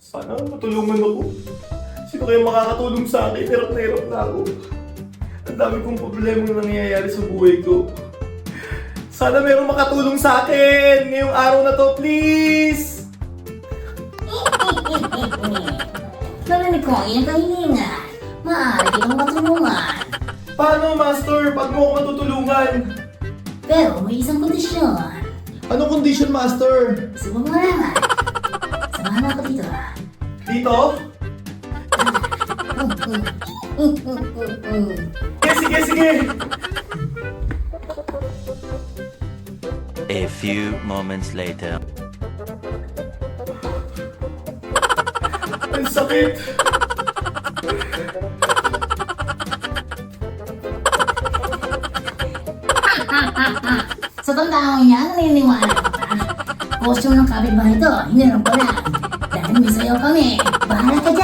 Sana matulungan ako. Sino kaya makakatulong sa akin? Hirap na hirap na ako. Ang dami kong problema na nangyayari sa buhay ko. Sana merong makatulong sa akin ngayong araw na to, please! Narinig ko ang iyong kahilingan. Maaari kitang matulungan. Paano, Master? Paano mo ako matutulungan? Pero may isang kondisyon. Anong condition, Master? Gusto mo malaman? Samahan mo ako dito. Dito? Sige, sige! A few moments later. Ang sakit! Sa tandaan niya, naniniwala ka pa. Kostyo ng kapitbahay ito, hiniram ko lang. Dahil may sayo kami. Bahala ka dyan.